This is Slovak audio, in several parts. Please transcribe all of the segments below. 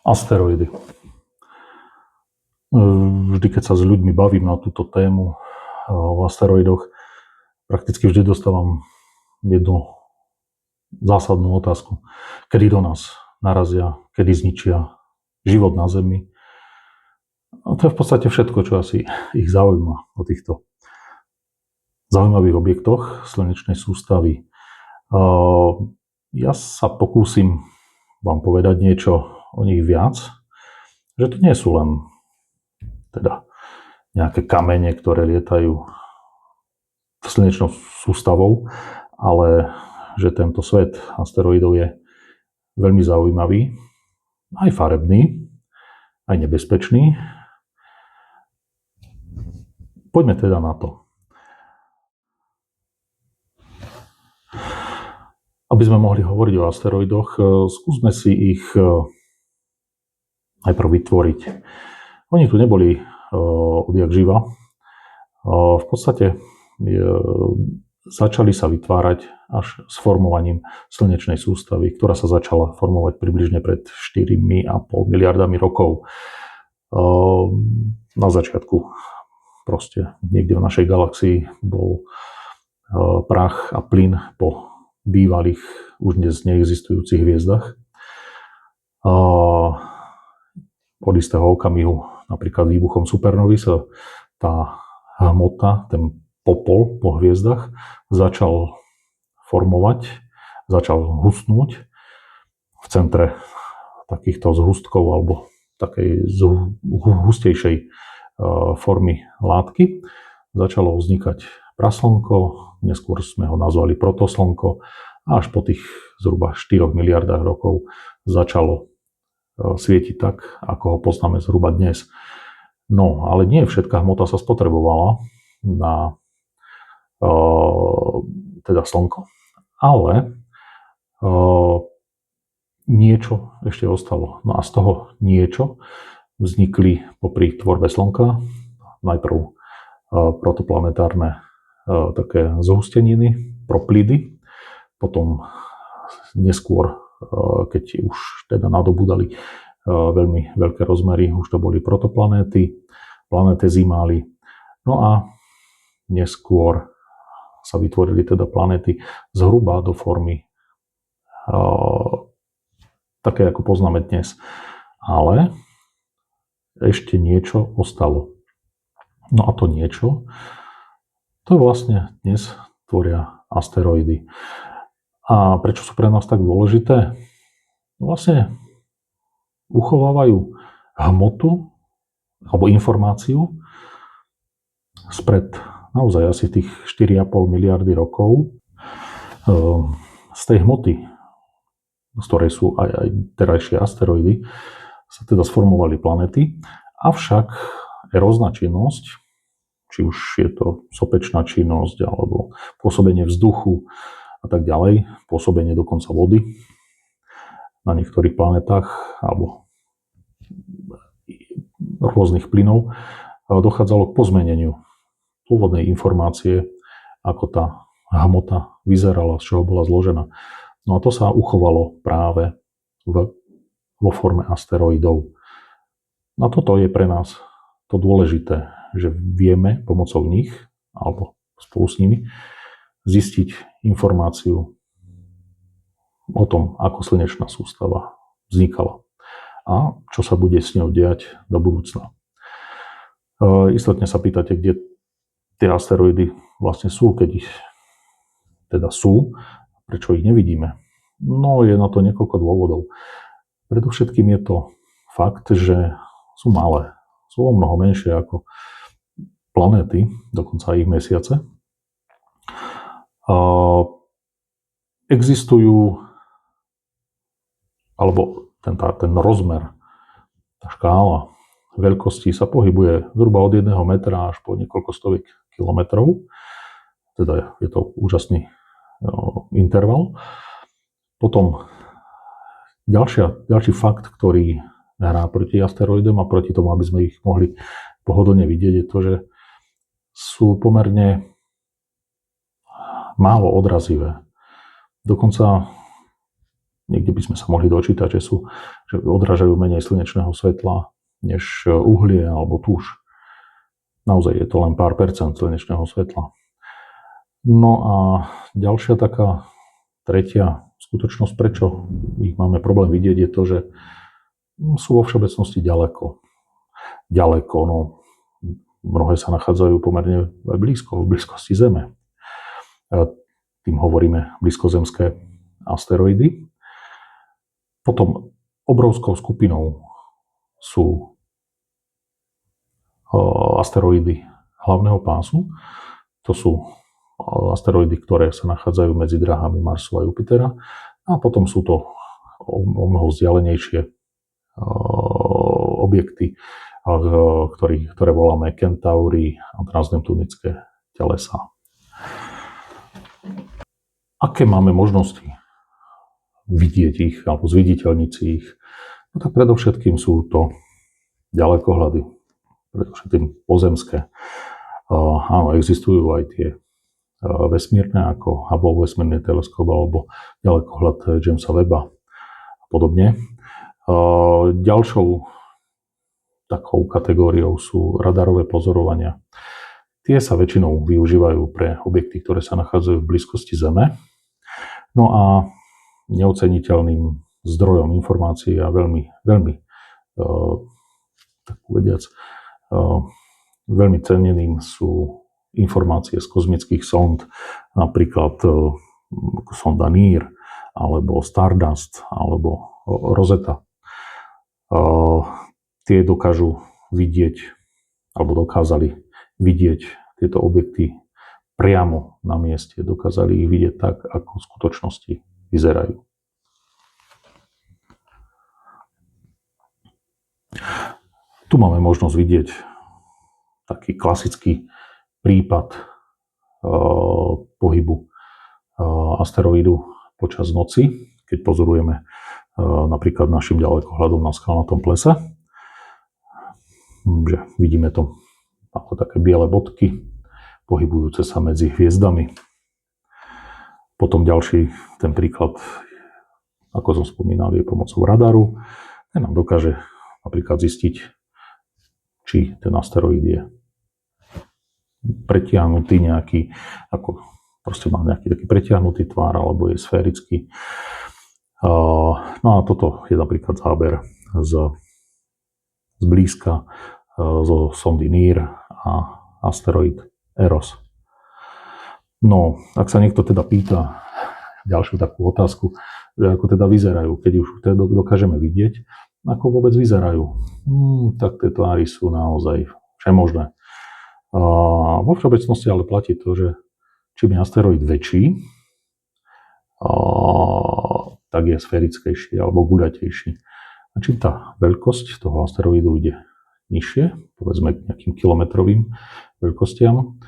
Asteroidy. Vždy, keď sa s ľuďmi bavím na túto tému o asteroidoch, prakticky vždy dostávam jednu zásadnú otázku. Kedy do nás narazia, kedy zničia život na Zemi. A to je v podstate všetko, čo asi ich zaujíma o týchto zaujímavých objektoch slnečnej sústavy. Ja sa pokúsim vám povedať niečo o nich viac, že to nie sú len teda nejaké kamene, ktoré lietajú slnečnou sústavou, ale že tento svet asteroidov je veľmi zaujímavý, aj farebný, aj nebezpečný. Poďme teda na to. Aby sme mohli hovoriť o asteroidoch, skúsme si ich najprv vytvoriť. Oni tu neboli odjak živa. V podstate začali sa vytvárať až s formovaním slnečnej sústavy, ktorá sa začala formovať približne pred 4,5 miliardami rokov. Na začiatku proste niekde v našej galaxii bol prach a plyn po bývalých, už dnes neexistujúcich hviezdach. Od istého okamihu, napríklad výbuchom supernovy, sa tá hmota, ten popol po hviezdach začal formovať, začal hustnúť v centre takýchto zhustkov alebo takej hustejšej formy látky. Začalo vznikať praslnko, neskôr sme ho nazvali protoslnko a až po tých zhruba 4 miliardách rokov začalo svietiť tak, ako ho poznáme zhruba dnes. No, ale nie všetká hmota sa spotrebovala na teda slnko, ale niečo ešte ostalo. No a z toho niečo vznikli popri tvorbe slnka najprv protoplanetárne také zhusteniny, proplidy, potom neskôr, keď už teda nadobudali veľmi veľké rozmery, už to boli protoplanéty, planetezimály. No a neskôr sa vytvorili teda planéty zhruba do formy také, ako poznáme dnes. Ale ešte niečo ostalo. No a to niečo, to vlastne dnes tvoria asteroidy. A prečo sú pre nás tak dôležité? Vlastne uchovávajú hmotu alebo informáciu spred naozaj asi tých 4,5 miliardy rokov. Z tej hmoty, z ktorej sú aj terajšie asteroidy, sa teda sformovali planety, avšak erózna činnosť, či už je to sopečná činnosť alebo pôsobenie vzduchu a tak ďalej, pôsobenie dokonca vody na niektorých planetách alebo rôznych plynov, dochádzalo k pozmeneniu pôvodnej informácie, ako tá hmota vyzerala, z čoho bola zložená. No a to sa uchovalo práve vo forme asteroidov. A toto je pre nás to dôležité, že vieme pomocou nich, alebo spolu s nimi, zistiť informáciu o tom, ako slnečná sústava vznikala a čo sa bude s ňou diať do budúcna. Istotne sa pýtate, kde tie asteroidy vlastne sú, keď ich teda sú, prečo ich nevidíme. No, je na to niekoľko dôvodov. Predovšetkým je to fakt, že sú malé. Sú o mnoho menšie ako planéty, dokonca ich mesiace. Existujú, alebo ten rozmer, tá škála veľkosti sa pohybuje zhruba od 1 metra až po niekoľko stoviek kilometrov. Teda je to úžasný interval. Potom ďalší fakt, ktorý hrá proti asteroidom a proti tomu, aby sme ich mohli pohodlne vidieť, je to, že sú pomerne málo odrazivé. Dokonca Niekde by sme sa mohli dočítať, že odrážajú menej slnečného svetla než uhlie alebo tuž. Naozaj je to len pár percent slnečného svetla. No a ďalšia taká tretia skutočnosť, prečo ich máme problém vidieť, je to, že sú vo všeobecnosti ďaleko. Ďaleko, no mnohé sa nachádzajú pomerne blízko, v blízkosti Zeme. Tým hovoríme blízkozemské asteroidy. Potom obrovskou skupinou sú asteroidy hlavného pásu. To sú asteroidy, ktoré sa nachádzajú medzi dráhami Marsu a Jupitera. A potom sú to o mnoho vzdialenejšie objekty, ktoré voláme Kentaury a transneptunické telesá. Aké máme možnosti vidieť ich alebo zviditeľniť si ich? No tak predovšetkým sú to ďalekohľady, predovšetkým pozemské. Áno, existujú aj tie vesmírne, ako Hubbleov vesmírny teleskop alebo ďalekohľad Jamesa Webba a podobne. Ďalšou takou kategóriou sú radarové pozorovania. Tie sa väčšinou využívajú pre objekty, ktoré sa nachádzajú v blízkosti Zeme. No a neoceniteľným zdrojom informácií a veľmi tak povediac, veľmi ceneným sú informácie z kozmických sond, napríklad sonda NIR, alebo Stardust, alebo Rosetta. Tie dokážu vidieť, alebo dokázali vidieť tieto objekty priamo na mieste. Dokázali ich vidieť tak, ako v skutočnosti vyzerajú. Tu máme možnosť vidieť taký klasický prípad pohybu asteroidu počas noci, keď pozorujeme napríklad našim ďalekohľadom na skalnatom plese. Že vidíme to ako také biele bodky pohybujúce sa medzi hviezdami. Potom ďalší ten príklad, ako som spomínal, je pomocou radaru. Ten nám dokáže napríklad zistiť, či ten asteroid je pretiahnutý nejaký, ako proste má nejaký taký pretiahnutý tvar, alebo je sférický. No a toto je napríklad záber z blízka zo sondy NIR a asteroid Eros. No, ak sa niekto teda pýta ďalšiu takú otázku, že ako teda vyzerajú, keď už teda dokážeme vidieť, ako vôbec vyzerajú, tak tie tvary sú naozaj všemožné. Vo všeobecnosti ale platí to, že čím je asteroid väčší, tak je sférickejší alebo guľatejší. A čím tá veľkosť toho asteroidu ide nižšie, povedzme k nejakým kilometrovým veľkostiam,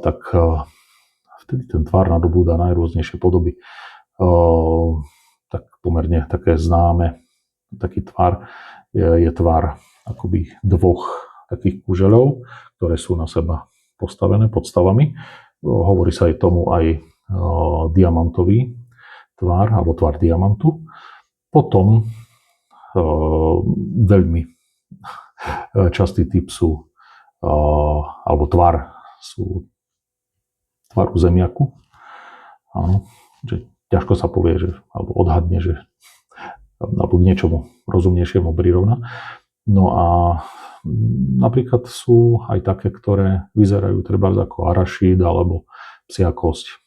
tak vtedy ten tvar nadobúda najrôznejšie podoby. Tak pomerne také známe, taký tvar je tvar akoby dvoch takých kužeľov, ktoré sú na seba postavené podstavami. Hovorí sa aj tomu aj diamantový tvar, alebo tvar diamantu. Potom veľmi častý typ sú, alebo tvar sú tvaru zemiaku. Áno, že ťažko sa povie, že, alebo odhadne, že alebo k niečomu rozumnejšiemu prirovná. No a napríklad sú aj také, ktoré vyzerajú treba ako arašíd alebo psia kosť.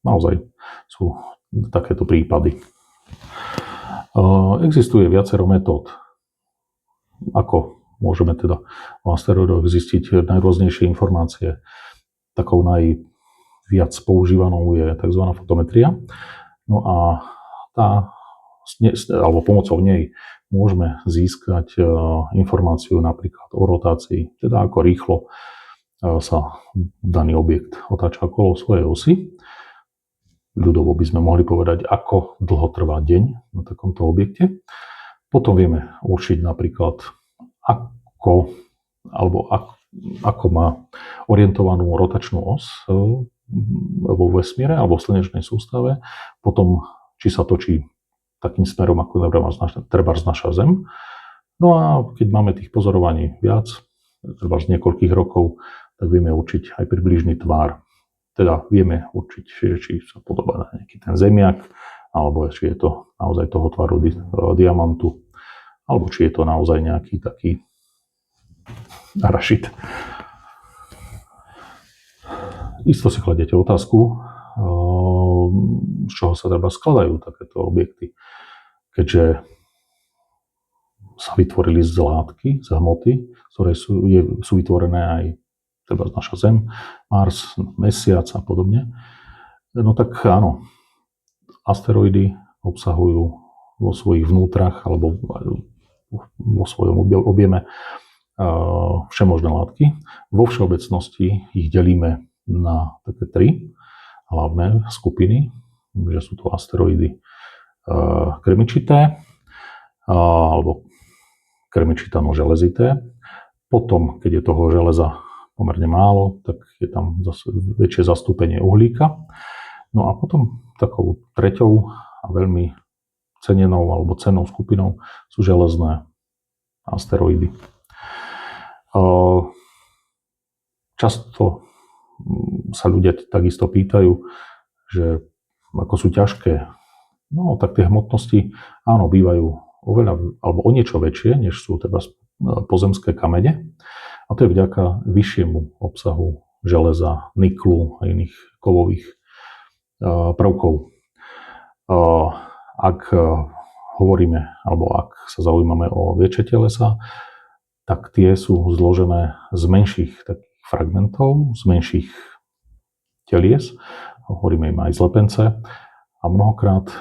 Naozaj sú takéto prípady. Existuje viacero metód, ako môžeme teda o asteroidoch zistiť najrôznejšie informácie. Takou najviac používanou je tzv. Fotometria. No a alebo pomocou nej môžeme získať informáciu napríklad o rotácii, teda ako rýchlo sa daný objekt otáča okolo svojej osy. Ľudovo by sme mohli povedať, ako dlho trvá deň na takomto objekte. Potom vieme určiť napríklad, ako má orientovanú rotačnú os vo vesmíre alebo v slnečnej sústave. Potom, či sa točí takým smerom, ako trebárs naša Zem. No a keď máme tých pozorovaní viac, trebárs niekoľkých rokov, tak vieme určiť aj približný tvar. Teda vieme určiť, či sa podobá na nejaký ten zemiak, alebo či je to naozaj toho tvaru diamantu, alebo či je to naozaj nejaký taký arašid. Isto si kladete otázku, z čoho sa treba skladajú takéto objekty. Keďže sa vytvorili z látky, z hmoty, ktoré sú vytvorené aj treba naša Zem, Mars, Mesiac a podobne. No tak áno, asteroidy obsahujú vo svojich vnútrach alebo vo svojom objeme všemožné látky. Vo všeobecnosti ich delíme na také 3 hlavné skupiny, že sú to asteroidy kremičité alebo kremičitano-železité. Potom, keď je toho železa pomerne málo, tak je tam zase väčšie zastúpenie uhlíka. No a potom takou treťou a veľmi cenenou alebo cennou skupinou sú železné asteroidy. Často sa ľudia takisto pýtajú, že ako sú ťažké. No tak tie hmotnosti áno, bývajú oveľa alebo o niečo väčšie, než sú teda pozemské kamene. A to je vďaka vyššiemu obsahu železa, niklu a iných kovových prvkov. Ak hovoríme, alebo ak sa zaujímame o väčšie telesa, tak tie sú zložené z menších takých fragmentov, z menších telies. Hovoríme im aj zlepence. A mnohokrát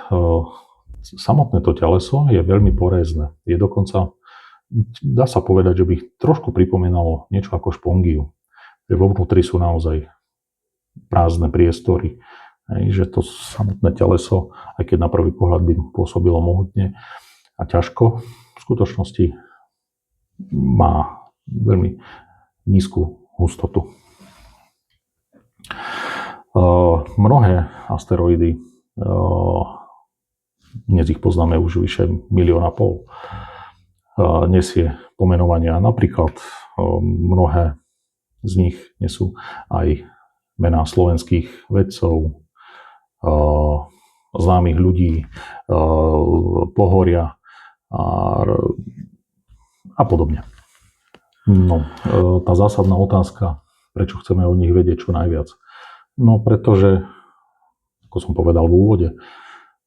samotné to teleso je veľmi porézne. Je dokonca, dá sa povedať, že by trošku pripomínalo niečo ako špongiu. Vo vnútri sú naozaj prázdne priestory. Že to samotné teleso, aj keď na prvý pohľad by pôsobilo mohutne a ťažko, v skutočnosti má veľmi nízku hustotu. Mnohé asteroidy, dnes ich poznáme už vyše 1,5 milióna, nesie pomenovania. Napríklad mnohé z nich nesú aj mená slovenských vedcov, známych ľudí, pohoria a podobne. No, tá zásadná otázka, prečo chceme o nich vedieť čo najviac? No, pretože, ako som povedal v úvode,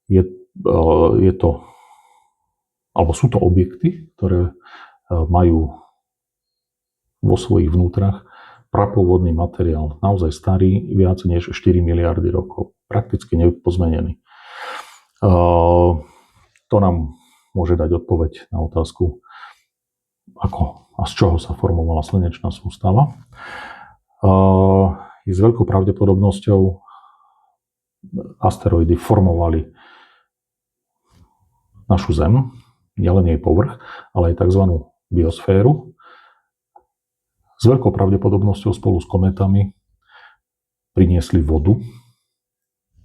je to, alebo sú to objekty, ktoré majú vo svojich vnútrach prapôvodný materiál, naozaj starý, viac než 4 miliardy rokov, prakticky nepozmenený. To nám môže dať odpoveď na otázku, ako a z čoho sa formovala slnečná sústava. Je s veľkou pravdepodobnosťou asteroidy formovali našu Zem, nielen jej povrch, ale aj tzv. Biosféru. S veľkou pravdepodobnosťou spolu s kometami priniesli vodu,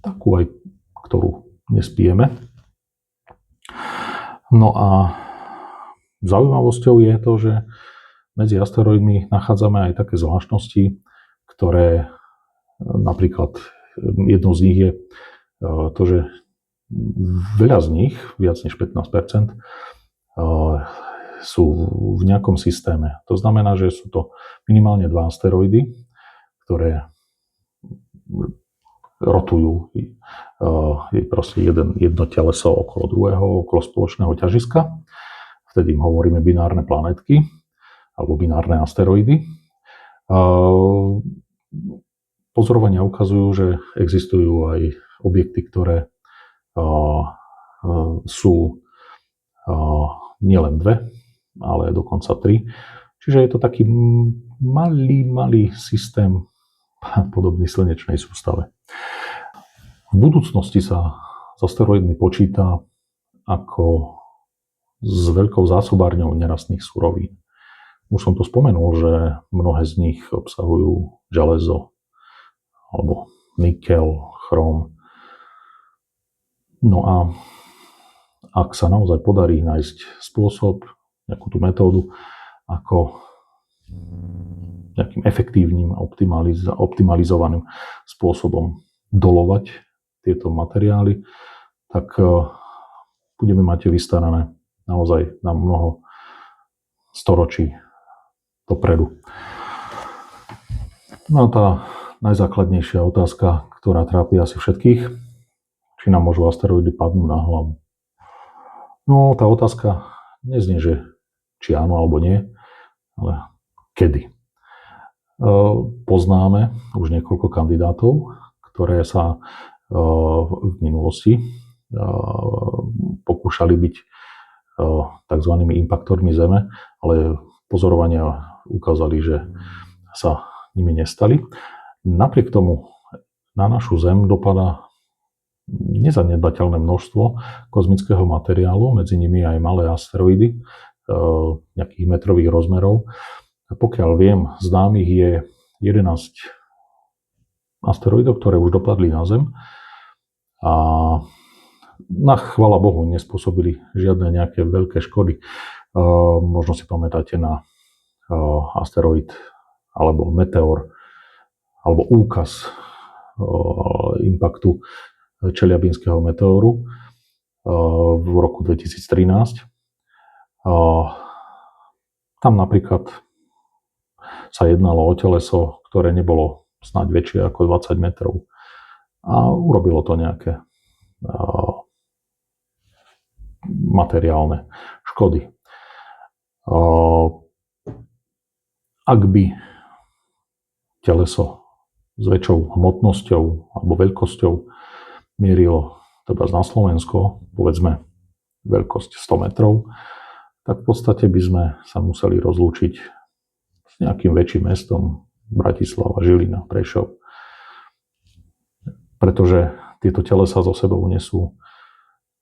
takú aj, ktorú dnes pijeme. No a zaujímavosťou je to, že medzi asteroidmi nachádzame aj také zvláštnosti, ktoré napríklad jednou z nich je to, že veľa z nich, viac než 15%, sú v nejakom systéme. To znamená, že sú to minimálne 2 asteroidy, ktoré rotujú. Je proste jedno teleso okolo druhého, okolo spoločného ťažiska. Vtedy im hovoríme binárne planetky alebo binárne asteroidy. Pozorovania ukazujú, že existujú aj objekty, ktoré sú nielen 2, ale dokonca 3. Čiže je to taký malý systém podobný slnečnej sústave. V budúcnosti sa s asteroidmi počíta ako s veľkou zásobárňou nerastných surovín. Už som to spomenul, že mnohé z nich obsahujú železo alebo nikel, chróm. No a ak sa naozaj podarí nájsť spôsob, nejakú tú metódu, ako nejakým efektívnym a optimalizovaným spôsobom dolovať tieto materiály, tak budeme mať vystarané naozaj na mnoho storočí dopredu. No a tá najzákladnejšia otázka, ktorá trápi asi všetkých, či nám môžu asteroidy padnúť na hlavu. No tá otázka neznie, že či áno alebo nie, ale kedy. Poznáme už niekoľko kandidátov, ktoré sa v minulosti pokúšali byť tzv. Impaktormi Zeme, ale pozorovania ukázali, že sa nimi nestali. Napriek tomu na našu Zem dopadá nezanedbateľné množstvo kozmického materiálu, medzi nimi aj malé asteroidy nejakých metrových rozmerov. Pokiaľ viem, známych je 11 asteroidov, ktoré už dopadli na Zem a chvála Bohu nespôsobili žiadne nejaké veľké škody. Možno si pamätáte na asteroid alebo meteor alebo úkaz impaktu Čeliabinského meteóru v roku 2013. Tam napríklad sa jednalo o teleso, ktoré nebolo snáď väčšie ako 20 metrov a urobilo to nejaké materiálne škody. Ak by teleso s väčšou hmotnosťou alebo veľkosťou mierilo teda na Slovensko, povedzme veľkosť 100 metrov, tak v podstate by sme sa museli rozlúčiť s nejakým väčším mestom, Bratislava, Žilina, Prešov. Pretože tieto telesá so sebou nesú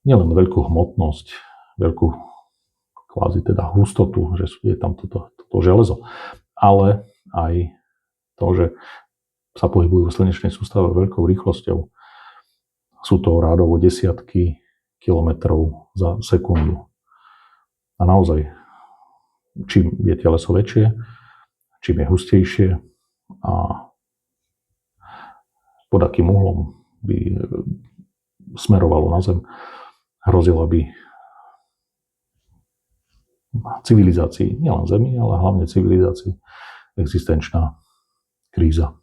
nielen veľkú hmotnosť, veľkú kvázi teda hustotu, že je tam toto železo, ale aj to, že sa pohybujú v slnečnej sústave veľkou rýchlosťou. Sú to rádovo desiatky kilometrov za sekundu. A naozaj, čím je teleso väčšie, čím je hustejšie a pod akým uhlom by smerovalo na Zem, hrozila by civilizácii, nielen Zemi, ale hlavne civilizácii existenčná kríza.